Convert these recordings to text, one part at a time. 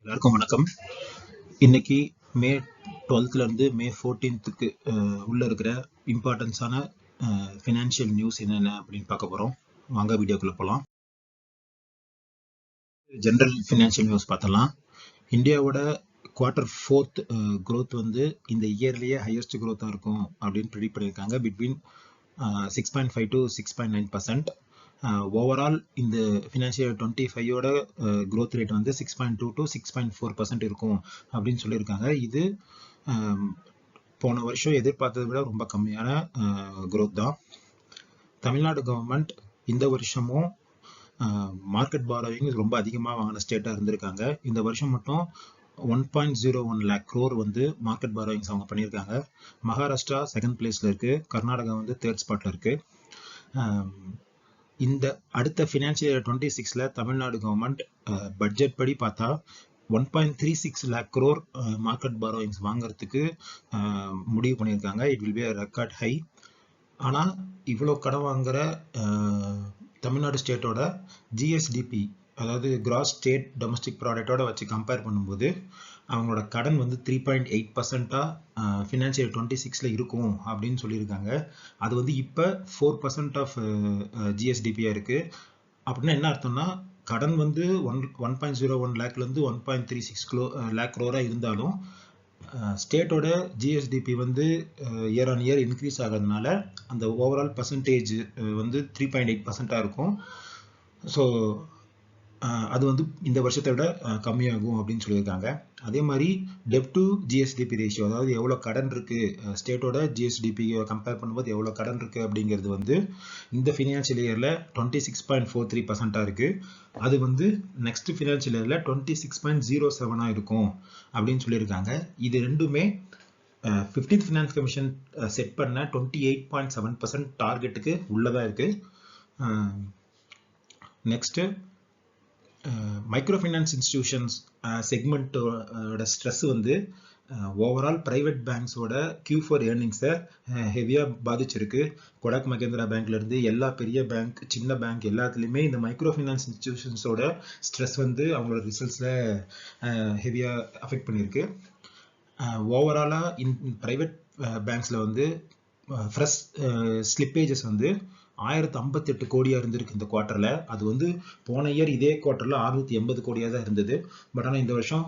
எல்லாருக்கும் வணக்கம். இன்னைக்கு மே 12th இருந்து மே 14th உள்ள இருக்கிற இம்பார்ட்டன்ஸான ஃபினான்ஷியல் நியூஸ் என்னென்ன அப்படின்னு பார்க்க போறோம். வாங்க வீடியோக்குள்ள போகலாம். ஜென்ரல் ஃபினான்ஷியல் நியூஸ் பார்த்தலாம். இந்தியாவோட Q4 growth வந்து இந்த இயர்லயே ஹையஸ்ட் growth-ஆ இருக்கும் அப்படின்னு ப்ரெடிக்ட் பண்ணியிருக்காங்க. Between 6.5 to 6.9%. ஓவரால் இந்த ஃபினான்ஷியல் 25ஓட growth ரேட் வந்து 6.2 to 6.4% இருக்கும் அப்படின்னு சொல்லியிருக்காங்க. இது போன வருஷம் எதிர்பார்த்ததை விட ரொம்ப கம்மியான growth தான். தமிழ்நாடு கவர்மெண்ட் இந்த வருஷமும் மார்க்கெட் பாரோவிங் ரொம்ப அதிகமாக வாங்கின ஸ்டேட்டாக இருந்திருக்காங்க. இந்த வருஷம் மட்டும் 1.01 lakh crore வந்து மார்க்கெட் பாரோவிங்ஸ் அவங்க பண்ணியிருக்காங்க. மகாராஷ்டிரா செகண்ட் பிளேஸ்ல இருக்கு, கர்நாடகா வந்து தேர்ட் ஸ்பாட்ல இருக்கு. இந்த அடுத்த ஃபினான்ஷியல் 26ல தமிழ்நாடு கவர்மெண்ட் பட்ஜெட் படி பார்த்தா 1.36 lakh crore மார்க்கெட் பாரோவிங்ஸ் வாங்குறதுக்கு முடிவு பண்ணியிருக்காங்க. It will be record high. ஆனால் இவ்வளோ கடன் வாங்குற தமிழ்நாடு ஸ்டேட்டோட ஜிஎஸ்டிபி, அதாவது கிராஸ் ஸ்டேட் டொமஸ்டிக் ப்ராடக்டோட வச்சு கம்பேர் பண்ணும்போது அவங்களோட கடன் வந்து 3.8%-ஆக ஃபினான்ஷியல் 26ல இருக்கும் அப்படின்னு சொல்லியிருக்காங்க. அது வந்து இப்போ 4% ஆஃப் ஜிஎஸ்டிபியாக இருக்கு. அப்படின்னா என்ன அர்த்தம்னா, கடன் வந்து 1.01 லேக்லேருந்து 1.36 lakh crore இருந்தாலும் ஸ்டேட்டோட ஜிஎஸ்டிபி வந்து இயர் ஆன் இயர் இன்க்ரீஸ் ஆகிறதுனால அந்த ஓவரால் பர்சன்டேஜ் வந்து 3.8%-ஆக இருக்கும். ஸோ அது வந்து இந்த வருஷத்தை விட கம்மியாகும் அப்படின்னு சொல்லியிருக்காங்க. அதே மாதிரி டெப் டு ஜிஎஸ்டிபி ரேஷியோ, அதாவது எவ்வளோ கடன் இருக்கு, ஸ்டேட்டோட ஜிஎஸ்டிபி கம்பேர் பண்ணும்போது எவ்வளோ கடன் இருக்கு அப்படிங்கிறது வந்து இந்த ஃபினான்ஷியல் இயர்ல 26.43%-ஆக இருக்கு. அது வந்து நெக்ஸ்ட் ஃபினான்ஷியல் இயர்ல 26.07-ஆக இருக்கும் அப்படின்னு சொல்லியிருக்காங்க. இது ரெண்டுமே 15th ஃபினான்ஸ் கமிஷன் செட் பண்ண 28.7% டார்கெட்டுக்கு உள்ளதா இருக்கு. நெக்ஸ்ட் மைக்ரோ ஃபைனான்ஸ் இன்ஸ்டிடியூஷன்ஸ் செக்மெண்ட்டோட ஸ்ட்ரெஸ் வந்து ஓவரால் பிரைவேட் பேங்க்ஸோட Q4 ஏர்னிங்ஸை ஹெவியாக பாதிச்சிருக்கு. கொடாக் மகேந்திரா பேங்க்ல இருந்து எல்லா பெரிய பேங்க், சின்ன பேங்க் எல்லாத்துலேயுமே இந்த மைக்ரோ ஃபைனான்ஸ் இன்ஸ்டிடியூஷன்ஸோட ஸ்ட்ரெஸ் வந்து அவங்களோட ரிசல்ட்ஸில் ஹெவியாக அஃபெக்ட் பண்ணியிருக்கு. ஓவராலாக பிரைவேட் பேங்க்ஸில் வந்து ஃப்ரெஷ் ஸ்லிப்பேஜஸ் வந்து 1058 கோடியாக இருந்திருக்கு இந்த குவார்ட்டரில். அது வந்து போன இயர் இதே குவார்ட்டரில் 680 கோடியாக தான் இருந்தது. பட் ஆனால் இந்த வருஷம்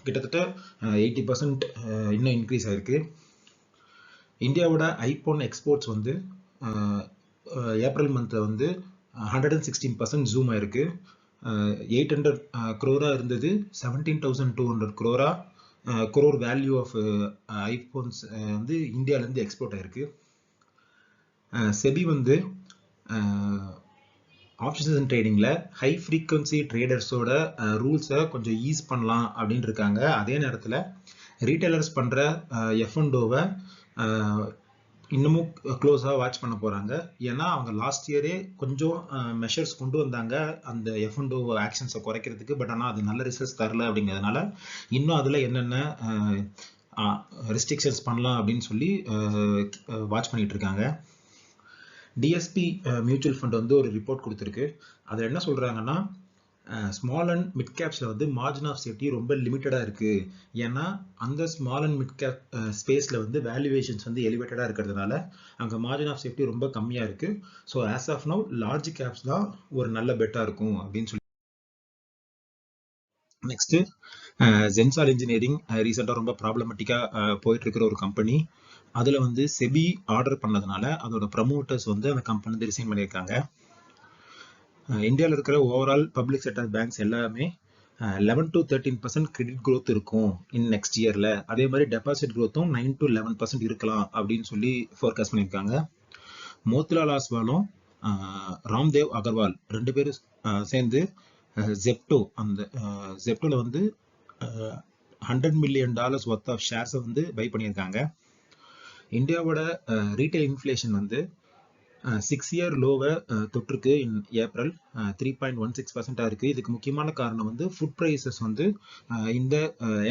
கிட்டத்தட்ட 80% இன்னும் இன்க்ரீஸ் ஆயிருக்கு. இந்தியாவோட ஐபோன் எக்ஸ்போர்ட்ஸ் வந்து ஏப்ரல் மந்தில் வந்து 116% ஜூம் ஆயிருக்கு. 800 crore இருந்தது 17,200 crore வேல்யூ ஆஃப் ஐபோன்ஸ் வந்து இந்தியாவிலேருந்து எக்ஸ்போர்ட் ஆயிருக்கு. செபி வந்து ஆப்ஷன்ஸ் அண்ட் ட்ரேடிங்கில் ஹை ஃப்ரீக்வன்சி ட்ரேடர்ஸோட ரூல்ஸை கொஞ்சம் ஈஸ் பண்ணலாம் அப்படின்னு இருக்காங்க. அதே நேரத்தில் ரீட்டைலர்ஸ் பண்ணுற F&O-வை இன்னமும் க்ளோஸாக வாட்ச் பண்ண போகிறாங்க. ஏன்னா அவங்க லாஸ்ட் இயரே கொஞ்சம் மெஷர்ஸ் கொண்டு வந்தாங்க அந்த F&O ஆக்ஷன்ஸை குறைக்கிறதுக்கு. பட் ஆனால் அது நல்ல ரிசல்ட்ஸ் தரல. அப்படிங்கிறதுனால இன்னும் அதில் என்னென்ன ரெஸ்ட்ரிக்ஷன்ஸ் பண்ணலாம் அப்படின்னு சொல்லி வாட்ச் பண்ணிட்டு இருக்காங்க. டிஎஸ்பி மியூச்சுவல் ஃபண்ட் வந்து ஒரு ரிப்போர்ட் கொடுத்துருக்கு. அதில் என்ன சொல்கிறாங்கன்னா, ஸ்மால் அண்ட் மிட் கேப்ஸில் வந்து மார்ஜின் ஆஃப் சேஃப்டி ரொம்ப லிமிட்டடாக இருக்குது. ஏன்னா அந்த ஸ்மால் அண்ட் மிட் கேப் ஸ்பேஸில் வந்து வேல்யூவேஷன்ஸ் வந்து எலிவேட்டடாக இருக்கிறதுனால அங்கே மார்ஜின் ஆஃப் சேஃப்டி ரொம்ப கம்மியாக இருக்குது. So as of now large caps தான் ஒரு நல்ல பெட்டாக இருக்கும் அப்படின்னு சொல்லி. நெக்ஸ்ட்டு ஜென்சார் இன்ஜினியரிங் ரீசெண்டாக ரொம்ப ப்ராப்ளமேட்டிக்காக போயிட்டு இருக்கிற ஒரு கம்பெனி. அதில் வந்து செபி ஆர்டர் பண்ணதுனால அதோட ப்ரமோட்டர்ஸ் வந்து அந்த கம்பெனி ரிசைன் பண்ணியிருக்காங்க. இந்தியாவில் இருக்கிற ஓவரால் பப்ளிக் செக்டர் பேங்க்ஸ் எல்லாமே 11 to 13% கிரெடிட் க்ரோத் இருக்கும் இன் நெக்ஸ்ட் இயரில். அதே மாதிரி டெபாசிட் க்ரோத்தும் 9 to 11% இருக்கலாம் அப்படின்னு சொல்லி ஃபோர்காஸ்ட் பண்ணியிருக்காங்க. மோத்திலால் ஆஸ்வாலும் ராம்தேவ் அகர்வால் ரெண்டு பேரும் சேர்ந்து ஜெப்டோ, அந்த ஜெப்டோவில் வந்து $100 million ஒர்த் ஆஃப் ஷேர்ஸை வந்து பை பண்ணியிருக்காங்க. இந்தியாவோட ரீட்டைல் இன்ஃப்ளேஷன் வந்து 6-year லோவை தொற்றுக்கு இன் ஏப்ரல் 3.16%-ஆக இருக்குது. இதுக்கு முக்கியமான காரணம் வந்து ஃபுட் ப்ரைஸஸ் வந்து இந்த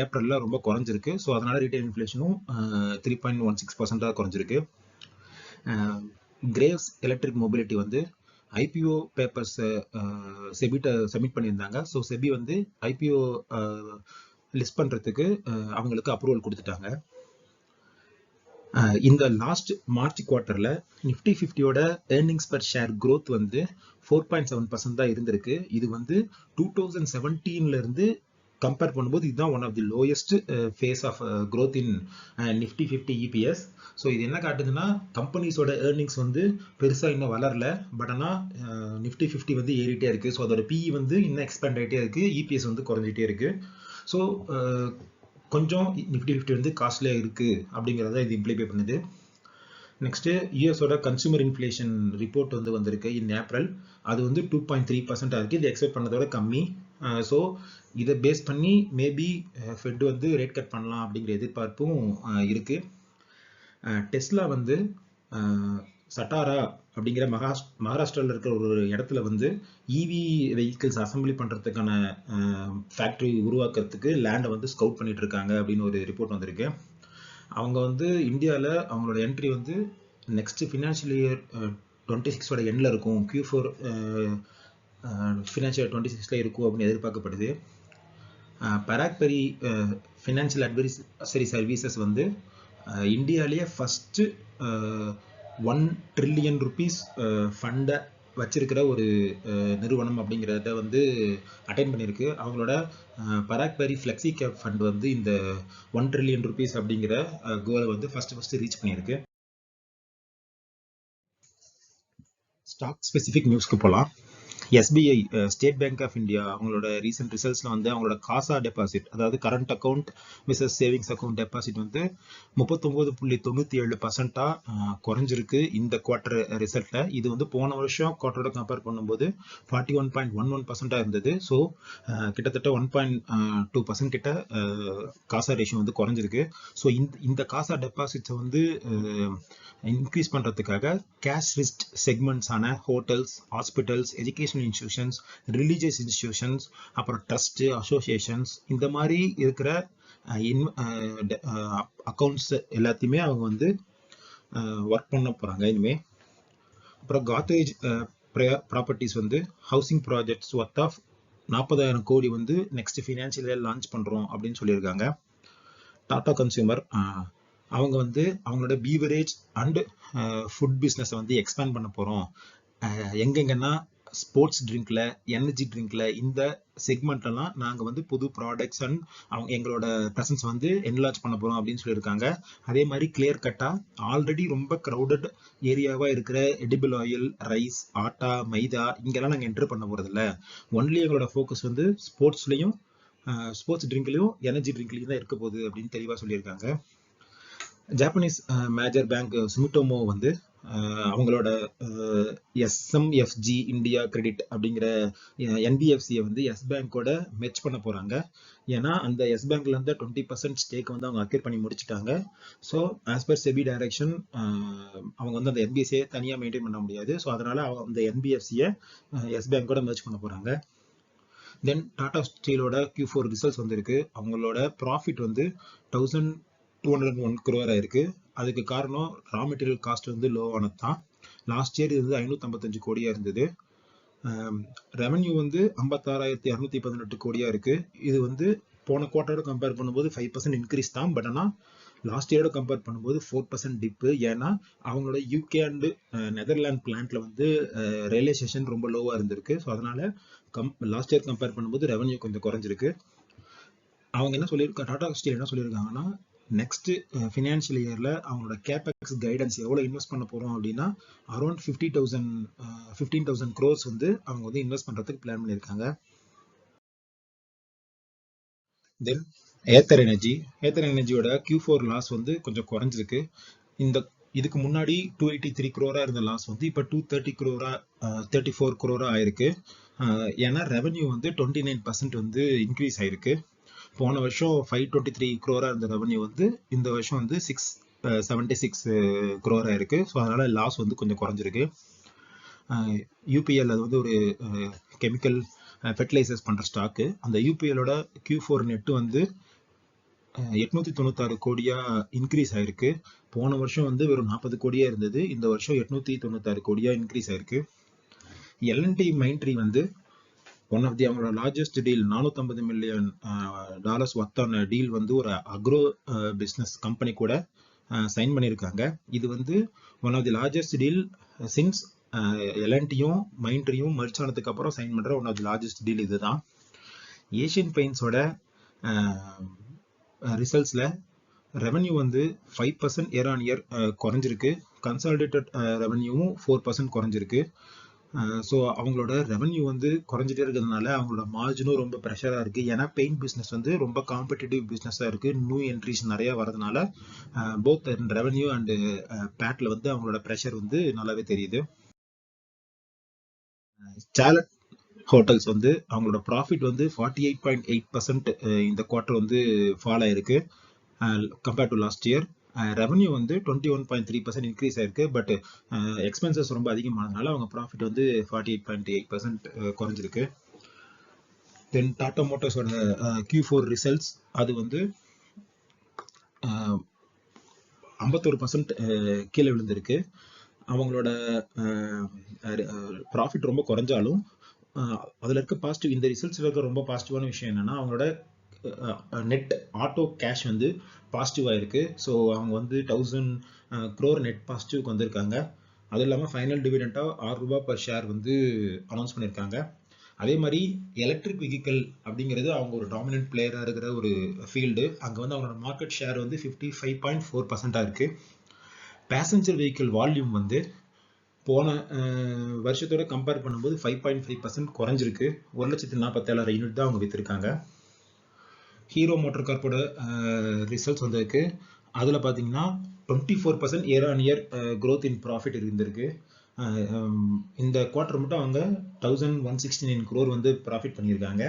ஏப்ரலில் ரொம்ப குறைஞ்சிருக்கு. ஸோ அதனால் ரீட்டைல் இன்ஃப்ளேஷனும் 3.16%-ஆக குறைஞ்சிருக்கு. கிரேவ்ஸ் எலக்ட்ரிக் மொபிலிட்டி வந்து ஐபிஓ பேப்பர்ஸ் செபிட்ட சப்மிட் பண்ணியிருந்தாங்க. ஸோ செபி வந்து ஐபிஓ லிஸ்ட் பண்ணுறதுக்கு அவங்களுக்கு அப்ரூவல் கொடுத்துட்டாங்க. இந்த லாஸ்ட் மார்ச் குவார்ட்டரில் நிஃப்டி 50யோட ஏர்னிங்ஸ் பர் ஷேர் க்ரோத் வந்து 4.7% தான் இருந்திருக்கு. இது வந்து 2017 இருந்து கம்பேர் பண்ணும்போது இதுதான் one of the lowest phase of growth in Nifty 50 EPS. So இது என்ன காட்டுதுன்னா கம்பெனிஸோட ஏர்னிங்ஸ் வந்து பெருசாக இன்னும் வளரல, பட் ஆனால் நிஃப்டி 50 வந்து ஏறிட்டே இருக்கு. ஸோ அதோட பிஇ வந்து இன்னும் எக்ஸ்பேண்ட் ஆகிட்டே இருக்கு, இபிஎஸ் வந்து குறைஞ்சிட்டே இருக்கு. ஸோ கொஞ்சம் நிஃப்டி 50 வந்து காஸ்ட்லியாக இருக்கு அப்படிங்கிறத இது இம்ப்ளிகேட் பண்ணுது. நெக்ஸ்ட் யூஎஸோட கன்சூமர் இன்ஃப்ளேஷன் ரிப்போர்ட் வந்து வந்திருக்கு இன் ஏப்ரல். அது வந்து 2.3% இருக்கு. இது எக்ஸ்பெக்ட் பண்ணதோட கம்மி. ஸோ இதை பேஸ் பண்ணி மேபி ஃபெட் வந்து ரேட் கட் பண்ணலாம் அப்படிங்கிற எதிர்பார்ப்பும் இருக்கு. டெஸ்லா வந்து சட்டாரா அப்படிங்கிற மகாராஷ்டிராவில் இருக்கிற ஒரு இடத்துல வந்து இவி வெஹிக்கிள்ஸ் அசம்பிளி பண்ணுறதுக்கான ஃபேக்ட்ரி உருவாக்குறதுக்கு லேண்டை வந்து ஸ்கவுட் பண்ணிட்டு இருக்காங்க அப்படின்னு ஒரு ரிப்போர்ட் வந்திருக்கு. அவங்க வந்து இந்தியாவில் அவங்களோட என்ட்ரி வந்து நெக்ஸ்ட் ஃபினான்ஷியல் இயர் 26ஓட எண்டில் இருக்கும், Q4 ஃபினான்ஷியல் 26ல இருக்கும் அப்படின்னு எதிர்பார்க்கப்படுது. பராக் பெரி ஃபினான்ஷியல் அட்வைசரி சர்வீசஸ் வந்து இந்தியாவிலேயே ஃபஸ்ட்டு 1 trillion rupees ஃபண்டை வச்சிருக்கிற ஒரு நிறுவனம் அப்படிங்கிறத வந்து அட்டைன் பண்ணியிருக்கு. அவங்களோட Parag Parikh flexi cap fund வந்து இந்த 1 trillion rupees அப்படிங்கிற கோலை வந்து ஃபர்ஸ்ட் ரீச் பண்ணியிருக்கு. ஸ்டாக் ஸ்பெசிஃபிக் நியூஸ்க்கு போகலாம். SBI State Bank of India அவங்களோட ரீசெண்ட் ரிசல்ட்ஸ்ல வந்து அவங்களோட காசா டெபாசிட், அதாவது current account versus savings account deposit வந்து 39.97% குறைஞ்சிருக்கு இந்த குவார்டர் ரிசல்ட்ல. இது வந்து போன வருஷம் குவார்டரோட கம்பேர் பண்ணும்போது 41.11% இருந்தது. ஸோ கிட்டத்தட்ட 1.2% கிட்ட காசா ரேஷியோ வந்து குறைஞ்சிருக்கு. ஸோ இந்த காசா டெபாசிட்ஸை வந்து இன்க்ரீஸ் பண்றதுக்காக கேஷ் ரிஸ்க் செக்மெண்ட்ஸான hotels, hospitals, educational institutions, religious institutions, அப்புறம் ட்ரஸ்ட் அசோசியேஷன்ஸ், இந்த மாதிரி இருக்கிற அக்கௌண்ட்ஸ் எல்லாத்தையுமே அவங்க வந்து ஒர்க் பண்ண போறாங்க இனிமே. அப்புறம் காத்ரேஜ் ப்ராப்பர்ட்டிஸ் வந்து ஹவுசிங் ப்ராஜெக்ட்ஸ் ஒர்த் ஆஃப் 40,000 கோடி வந்து நெக்ஸ்ட் ஃபினான்ஷியல் இயர் லான்ச் பண்றோம் அப்படின்னு சொல்லியிருக்காங்க. டாடா கன்சியூமர் அவங்க வந்து அவங்களோட பீவரேஜ் அண்ட் ஃபுட் பிஸ்னஸை வந்து எக்ஸ்பேண்ட் பண்ண போகிறோம். எங்கெங்கன்னா ஸ்போர்ட்ஸ் ட்ரிங்க்ல, எனர்ஜி ட்ரிங்க்ல, இந்த செக்மெண்ட்லாம் நாங்கள் வந்து புது ப்ராடக்ட்ஸ் அண்ட் அவங்க எங்களோட ப்ரெசன்ஸ் வந்து என்லார்ஜ் பண்ண போகிறோம் அப்படின்னு சொல்லியிருக்காங்க. அதே மாதிரி கிளியர் கட்டாக ஆல்ரெடி ரொம்ப க்ரௌடட் ஏரியாவாக இருக்கிற எடிபிள் ஆயில், ரைஸ், ஆட்டா, மைதா இங்கெல்லாம் நாங்கள் என்ட்ரு பண்ண போகிறதில்ல. ஒன்லி எங்களோட ஃபோக்கஸ் வந்து ஸ்போர்ட்ஸ்லையும், ஸ்போர்ட்ஸ் ட்ரிங்க்லையும், எனர்ஜி ட்ரிங்க்லையும் தான் இருக்க போகுது அப்படின்னு தெளிவாக சொல்லியிருக்காங்க. ஜாப்பனீஸ் மேஜர் பேங்க் சுமிட்டோமோ வந்து அவங்களோட SMFG இந்தியா கிரெடிட் அப்படிங்கிற NBFCயை வந்து எஸ் பேங்கோட மெர்ஜ் பண்ண போறாங்க. ஏன்னா அந்த எஸ் பேங்க்ல இருந்து 20% ஸ்டேக் வந்து அவங்க அக்யூர் பண்ணி முடிச்சிட்டாங்க. So as per SEBI direction அவங்க வந்து அந்த NBFCயை தனியாக மெயின்டைன் பண்ண முடியாது. ஸோ அதனால அந்த NBFCயை எஸ் பேங்கோட மெர்ஜ் பண்ண போறாங்க. தென் டாடா ஸ்டீலோட Q4 ரிசல்ட்ஸ் வந்திருக்கு. அவங்களோட ப்ராஃபிட் வந்து 1,201 crore ஆயிருக்கு. அதுக்கு காரணம் ரா மெட்டீரியல் காஸ்ட் வந்து லோவானது தான். லாஸ்ட் இயர் இது வந்து 555 கோடியா இருந்தது. ரெவன்யூ வந்து 56,218 கோடியா இருக்கு. இது வந்து போன குவார்ட்டரோட கம்பேர் பண்ணும்போது 5% இன்க்ரீஸ் தான். பட் ஆனால் லாஸ்ட் இயரோட கம்பேர் பண்ணும்போது 4% டிப்பு. ஏன்னா அவங்களோட UK அண்ட் நெதர்லாந்து பிளான்ட்ல வந்து ரியலைசேஷன் ரொம்ப லோவா இருந்திருக்கு. ஸோ அதனால லாஸ்ட் இயர் கம்பேர் பண்ணும்போது ரெவன்யூ கொஞ்சம் குறைஞ்சிருக்கு. அவங்க என்ன சொல்லியிருக்காங்க, டாடா ஸ்டீல் என்ன சொல்லியிருக்காங்கன்னா நெக்ஸ்ட் ஃபினான்ஷியல் இயர்ல அவங்களோட கேபெக்ஸ் கைடன்ஸ் எவ்வளவு இன்வெஸ்ட் பண்ண போறோம் அப்படின்னா அரௌண்ட் 15,000 crores வந்து அவங்க வந்து இன்வெஸ்ட் பண்றதுக்கு பிளான் பண்ணியிருக்காங்க. தென் ஏத்தர் எனர்ஜியோட Q4 லாஸ் வந்து கொஞ்சம் குறைஞ்சிருக்கு. இதுக்கு முன்னாடி 283 crore இருந்த லாஸ் வந்து இப்போ 34 crore ஆயிருக்கு. ஏன்னா ரெவன்யூ வந்து 29% வந்து இன்க்ரீஸ் ஆயிருக்கு. போன வருஷம் 523 crore இருந்த ரெவன்யூ வந்து இந்த வருஷம் வந்து 676 crore ஆயிருக்கு. ஸோ அதனால லாஸ் வந்து கொஞ்சம் குறைஞ்சிருக்கு. UPL அது வந்து ஒரு கெமிக்கல் ஃபெர்டிலைசர்ஸ் பண்ற ஸ்டாக்கு. அந்த UPLோட Q4 நெட் வந்து 896 கோடியா இன்க்ரீஸ் ஆயிருக்கு. போன வருஷம் வந்து வெறும் 40 கோடியா இருந்தது. இந்த வருஷம் 896 கோடியா இன்க்ரீஸ் ஆயிருக்கு. எல்என்டி மைண்ட்ரி வந்து ஒன் ஆஃப் தி அவங்களோட லார்ஜஸ்ட் டீல் $450 மில்லியன் ஒர்த்தான டீல் வந்து ஒரு அக்ரோ பிஸ்னஸ் கம்பெனி கூட சைன் பண்ணியிருக்காங்க. இது வந்து one of the largest deal since எல்என்டியும் மைண்ட்ரியும் மர்ச் ஆனதுக்கு அப்புறம் சைன் பண்ற one of the largest deal இதுதான். ஏஷியன் பெயிண்ட்ஸோட ரிசல்ட்ஸ்ல ரெவன்யூ வந்து 5% இயர் ஆன் இயர் குறைஞ்சிருக்கு. கன்சாலிடேட்டட் ரெவன்யூவும் 4% குறைஞ்சிருக்கு. ஸோ அவங்களோட ரெவன்யூ வந்து குறைஞ்சிட்டே இருக்கிறதுனால அவங்களோட மார்ஜினும் ரொம்ப ப்ரெஷராக இருக்குது. ஏன்னா பெயிண்ட் பிஸ்னஸ் வந்து ரொம்ப காம்படிட்டிவ் பிஸ்னஸாக இருக்குது. நியூ என்ட்ரிஸ் நிறையா வரதுனால போத் ரெவன்யூ அண்டு பேட்டில் வந்து அவங்களோட ப்ரெஷர் வந்து நல்லாவே தெரியுது. சாலட் ஹோட்டல்ஸ் வந்து அவங்களோட ப்ராஃபிட் வந்து 48.8% இந்த குவார்ட்டர் வந்து ஃபால் ஆயிருக்கு compared to last year. Revenue வந்து 21.3% இன்க்ரீஸ் ஆயிருக்கு. பட் எக்ஸ்பென்சஸ் ரொம்ப அதிகமானதுனால அவங்க ப்ராஃபிட் வந்து 48.8% குறைஞ்சிருக்கு. தென் டாடா மோட்டார்ஸோட Q4 ரிசல்ட்ஸ் அது வந்து 51% கீழே விழுந்திருக்கு. அவங்களோட ப்ராஃபிட் ரொம்ப குறைஞ்சாலும் அதில் இருக்க பாசிட்டிவ், இந்த ரிசல்ட்ஸில் இருக்க ரொம்ப பாசிட்டிவான விஷயம் என்னன்னா அவங்களோட நெட் ஆட்டோ கேஷ் வந்து பாசிட்டிவாக இருக்கு. ஸோ அவங்க வந்து 1000 crore நெட் பாசிட்டிவ்க்கு வந்திருக்காங்க. அதுவும் இல்லாமல் ஃபைனல் டிவிடெண்டாக ₹6 per ஷேர் வந்து அனௌன்ஸ் பண்ணியிருக்காங்க. அதே மாதிரி எலக்ட்ரிக் வெஹிக்கிள் அப்படிங்கிறது அவங்க ஒரு டாமினன்ட் பிளேயராக இருக்கிற ஒரு ஃபீல்டு. அங்கே வந்து அவங்களோட மார்க்கெட் ஷேர் வந்து 55.4% இருக்கு. பேசஞ்சர் வெஹிக்கிள் வால்யூம் வந்து போன வருஷத்தோட கம்பேர் பண்ணும்போது 5.5% குறைஞ்சிருக்கு. 1,47,000 யூனிட் தான் அவங்க விற்றுருக்காங்க. ஹீரோ மோட்டார் கார்ப்போட ரிசல்ட்ஸ் வந்திருக்கு. அதில் பார்த்தீங்கன்னா 24% year on year growth in profit இருந்திருக்கு. இந்த குவார்ட்டர் மட்டும் அவங்க 1,169 crore வந்து ப்ராஃபிட் பண்ணியிருக்காங்க.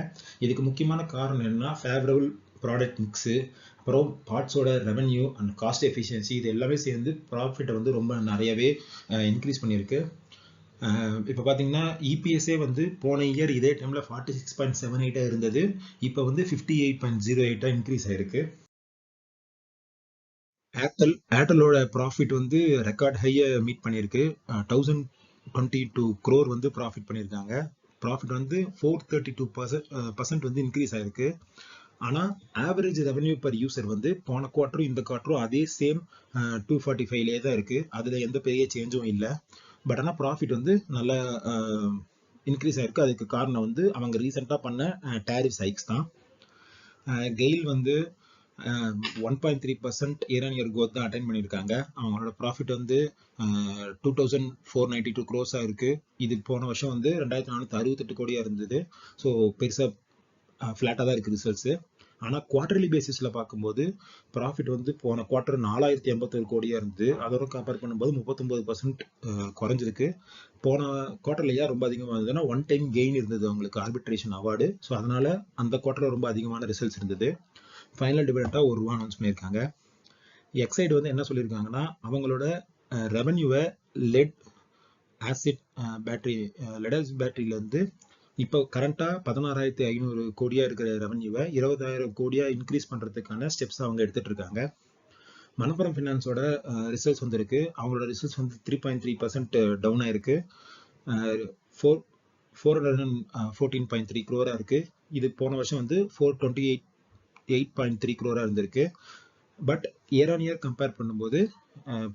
இதுக்கு முக்கியமான காரணம் என்னன்னா ஃபேவரபிள் ப்ராடக்ட் மிக்ஸு, அப்புறம் பார்ட்ஸோட ரெவன்யூ அண்ட் காஸ்ட் எஃபிஷியன்சி, இது எல்லாமே சேர்ந்து ப்ராஃபிட்டை வந்து ரொம்ப நிறையவே இன்க்ரீஸ் பண்ணியிருக்கு. இப்போ பார்த்தீங்கன்னா இபிஎஸ்ஏ வந்து போன இயர் இதே டைமில் 46.78 இருந்தது. இப்போ வந்து 58.08 இன்க்ரீஸ் ஆயிருக்கு. ஏர்டெலோட ப்ராஃபிட் வந்து ரெக்கார்ட் ஹையை மீட் பண்ணியிருக்கு. 1,022 crore வந்து ப்ராஃபிட் பண்ணியிருக்காங்க. ப்ராஃபிட் வந்து 432% வந்து இன்க்ரீஸ் ஆயிருக்கு. ஆனால் ஆவரேஜ் ரெவன்யூ பர் யூசர் வந்து போன குவார்ட்டரும் இந்த குவார்ட்டரும் அதே சேம் 245 தான் இருக்கு. அதில் எந்த பெரிய சேஞ்சும் இல்லை. பட் ஆனால் ப்ராஃபிட் வந்து நல்லா இன்க்ரீஸ் ஆயிருக்கு. அதுக்கு காரணம் வந்து அவங்க ரீசெண்டாக பண்ண டேரிஃப் ஹைக்ஸ் தான். கெயில் வந்து 1.3% இயர் ஆன் இயர் க்ரோத் தான் அட்டைன் பண்ணியிருக்காங்க. அவங்களோட ப்ராஃபிட் வந்து 2,492 crores இருக்கு. இது போன வருஷம் வந்து 2,468 கோடியா இருந்தது. ஸோ பெருசாக ஃப்ளாட்டாக தான் இருக்குது ரிசல்ட்ஸு. ஆனால் குவார்டர்லி பேசிஸில் பார்க்கும்போது ப்ராஃபிட் வந்து போன குவார்ட்டர் 4,081 கோடியாக இருந்தது. அதோட கம்பேர் பண்ணும்போது 39% குறைஞ்சிருக்கு. போன குவார்ட்டர்ல ஏன் ரொம்ப அதிகமாக இருந்ததுன்னா ஒன் டைம் கெயின் இருந்தது அவங்களுக்கு ஆர்பிட்ரேஷன் அவார்டு. ஸோ அதனால அந்த குவார்ட்டர் ரொம்ப அதிகமான ரிசல்ட்ஸ் இருந்தது. ஃபைனல் டிவிடெண்டாக ₹1 அனௌன்ஸ் பண்ணியிருக்காங்க. எக்ஸைடு வந்து என்ன சொல்லியிருக்காங்கன்னா அவங்களோட ரெவன்யூவை லெட் ஆசிட் பேட்டரியிலேருந்து இப்போ கரண்டாக 16,500 கோடியா இருக்கிற ரெவன்யூவை 20,000 கோடியா இன்க்ரீஸ் பண்ணுறதுக்கான ஸ்டெப்ஸ் அவங்க எடுத்துட்டு இருக்காங்க. மணப்புரம் ஃபினான்ஸோட ரிசல்ட்ஸ் வந்திருக்கு. அவங்களோட ரிசல்ட்ஸ் வந்து 3.3% டவுன் ஆயிருக்கு. 414.3 crore இருக்கு. இது போன வருஷம் வந்து 428.3 crore இருந்திருக்கு. But year on year compare பண்ணும்போது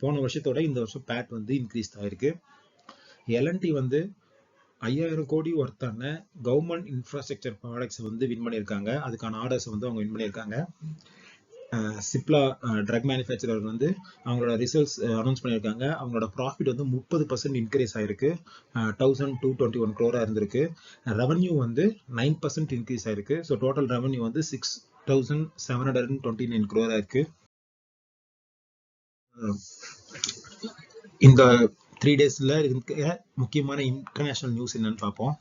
போன வருஷத்தோட இந்த வருஷம் பேட் வந்து இன்க்ரீஸ் ஆயிருக்கு. எல்என்டி வந்து 5,000 கோடி ஒர்த்தான கவர்மெண்ட் இன்ஃப்ராஸ்ட்ரக்சர் ப்ராடக்ட்ஸ் வந்து வின் பண்ணியிருக்காங்க. அதுக்கான ஆர்டர்ஸ் வந்து அவங்க வின் பண்ணியிருக்காங்க. சிப்லா ட்ரக் மேனுஃபேக்சரர் வந்து அவங்களோட ரிசல்ட்ஸ் அனௌன்ஸ் பண்ணியிருக்காங்க. அவங்களோட ப்ராஃபிட் வந்து 30% இன்க்ரீஸ் ஆயிருக்கு. 1,221 crore இருந்திருக்கு. ரெவன்யூ வந்து 9% இன்க்ரீஸ் ஆயிருக்கு. ஸோ டோட்டல் ரெவன்யூ வந்து 6,729 crore இருக்கு. இந்த 3 daysல இருக்க முக்கியமான இன்டர்நேஷனல் நியூஸ் என்னன்னு பார்ப்போம்.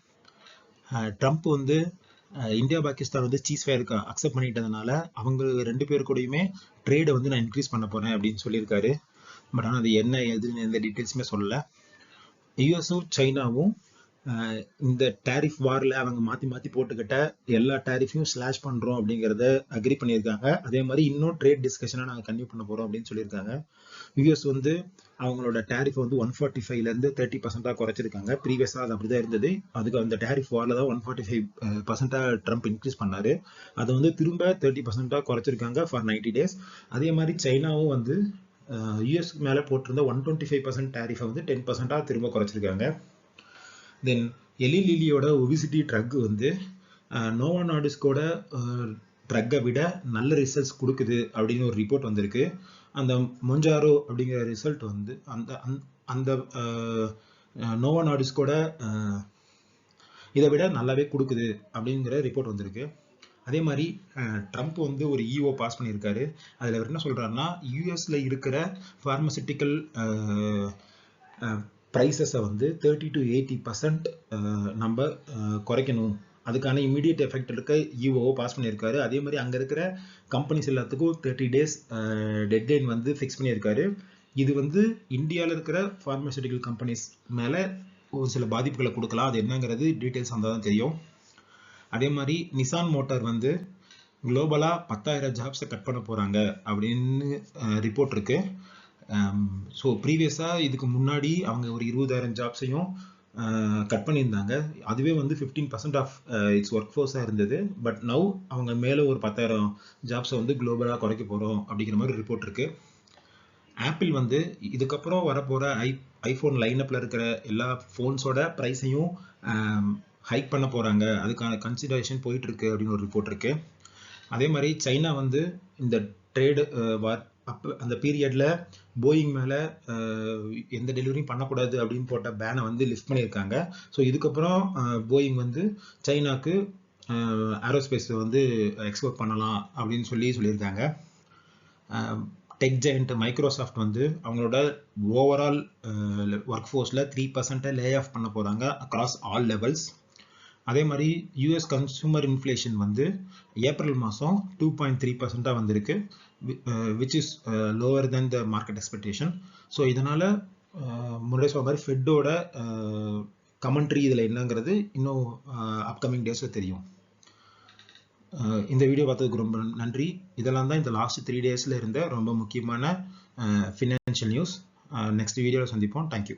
ட்ரம்ப் வந்து இந்தியா பாகிஸ்தான் வந்து சீஸ் ஃபயருக்கு அக்செப்ட் பண்ணிட்டதுனால அவங்க 2 பேர் கூடயுமே ட்ரேடை வந்து நான் இன்க்ரீஸ் பண்ண போறேன் அப்படின்னு சொல்லியிருக்காரு. பட் ஆனால் அது என்ன எதுன்னு எந்த டீட்டெயில்ஸுமே சொல்லலை. யூஎஸும் சைனாவும் இந்த டேரிஃப் வார்ல அவங்க மாத்தி போட்டுக்கிட்ட எல்லா டேரிஃபையும் ஸ்லாஷ் பண்றோம் அப்படிங்கறத அக்ரி பண்ணியிருக்காங்க. அதே மாதிரி இன்னும் ட்ரேட் டிஸ்கஷனை நாங்க கன்டினியூ பண்ண போறோம் அப்படின்னு சொல்லியிருக்காங்க. யூஎஸ் வந்து அவங்களோட டேரிஃப் வந்து 145ல இருந்து 30% குறைச்சிருக்காங்க. ப்ரீவியஸா அது அப்படிதான் இருந்தது. அதுக்கு அந்த டேரிஃப் வார்ல தான் 145% ட்ரம்ப் இன்க்ரீஸ் பண்ணாரு. அதை வந்து திரும்ப 30% குறைச்சிருக்காங்க ஃபார் 90 days. அதே மாதிரி சைனாவும் வந்து யூஎஸ் மேல போட்டிருந்த 125% டேரிஃபை வந்து 10% திரும்ப குறைச்சிருக்காங்க. தென் எலி லிலியோட ஒபிசிட்டி ட்ரக் வந்து நோவா நார்டிஸ்கோட ட்ரக்கை விட நல்ல ரிசல்ட்ஸ் கொடுக்குது அப்படின்னு ஒரு ரிப்போர்ட் வந்திருக்கு. அந்த மொஞ்சாரோ அப்படிங்கிற ரிசல்ட் வந்து அந்த நோவா நார்டிஸ்கோட இதை விட நல்லாவே கொடுக்குது அப்படிங்கிற ரிப்போர்ட் வந்திருக்கு. அதே மாதிரி ட்ரம்ப் வந்து ஒரு இஓ பாஸ் பண்ணியிருக்காரு. அதில் அவர் என்ன சொல்றாருன்னா, யூஎஸ்ல இருக்கிற ஃபார்மசிட்டிக்கல் ப்ரைஸஸை வந்து 30 to 80% நம்ம குறைக்கணும். அதுக்கான இமீடியட் எஃபெக்ட் இருக்க இஓ பாஸ் பண்ணியிருக்காரு. அதே மாதிரி அங்கே இருக்கிற கம்பெனிஸ் எல்லாத்துக்கும் 30 days டெட்லைன் வந்து ஃபிக்ஸ் பண்ணியிருக்காரு. இது வந்து இந்தியாவில் இருக்கிற ஃபார்மசூட்டிக்கல் கம்பெனிஸ் மேலே ஒரு சில பாதிப்புகளை கொடுக்கலாம். அது என்னங்கிறது டீட்டெயில்ஸ் வந்தால் தான் தெரியும். அதே மாதிரி நிசான் மோட்டார் வந்து குளோபலா 10,000 ஜாப்ஸை கட் பண்ண போறாங்க அப்படின்னு ரிப்போர்ட் இருக்கு. ஸோ ப்ரீவியஸாக இதுக்கு முன்னாடி அவங்க ஒரு 20,000 ஜாப்ஸையும் கட் பண்ணியிருந்தாங்க. அதுவே வந்து 15% ஆஃப் இட்ஸ் ஒர்க் ஃபோர்ஸாக இருந்தது. பட் நவ் அவங்க மேலே ஒரு 10,000 ஜாப்ஸை வந்து குளோபலாக குறைக்க போகிறோம் அப்படிங்கிற மாதிரி ரிப்போர்ட் இருக்கு. ஆப்பிள் வந்து இதுக்கப்புறம் வரப்போகிற ஐஃபோன் லைனப்பில் இருக்கிற எல்லா ஃபோன்ஸோட ப்ரைஸையும் ஹைக் பண்ண போகிறாங்க, அதுக்கான கன்சிடரேஷன் போயிட்டு இருக்கு அப்படின்னு ஒரு ரிப்போர்ட் இருக்கு. அதே மாதிரி சைனா வந்து இந்த ட்ரேடு வார் அப்போ அந்த பீரியட்ல போயிங் மேலே எந்த டெலிவரியும் பண்ணக்கூடாது அப்படின்னு போட்ட பேனை வந்து லிஃப்ட் பண்ணியிருக்காங்க. ஸோ இதுக்கப்புறம் போயிங் வந்து சைனாக்கு ஏரோஸ்பேஸ் வந்து எக்ஸ்போர்ட் பண்ணலாம் அப்படின்னு சொல்லியிருக்காங்க. டெக் ஜெயண்ட் மைக்ரோசாஃப்ட் வந்து அவங்களோட ஓவரால் ஒர்க் ஃபோர்ஸில் 3% லே ஆஃப் பண்ண போகிறாங்க அக்ராஸ் ஆல் லெவல்ஸ். அதே மாதிரி யூஎஸ் கன்சூமர் இன்ஃப்ளேஷன் வந்து ஏப்ரல் மாதம் 2.3% வந்திருக்கு, which is lower then the market expectation. So இதனால் முன்னாடி சொன்ன மாதிரி ஃபெட்டோட கமெண்ட்ரி இதில் என்னங்கிறது இன்னும் அப்கமிங் டேஸில் தெரியும். இந்த வீடியோ பார்த்ததுக்கு ரொம்ப நன்றி. இதெல்லாம் தான் இந்த லாஸ்ட் 3 daysல இருந்த ரொம்ப முக்கியமான ஃபினான்ஷியல் நியூஸ். நெக்ஸ்ட் வீடியோவில் சந்திப்போம். தேங்க்யூ.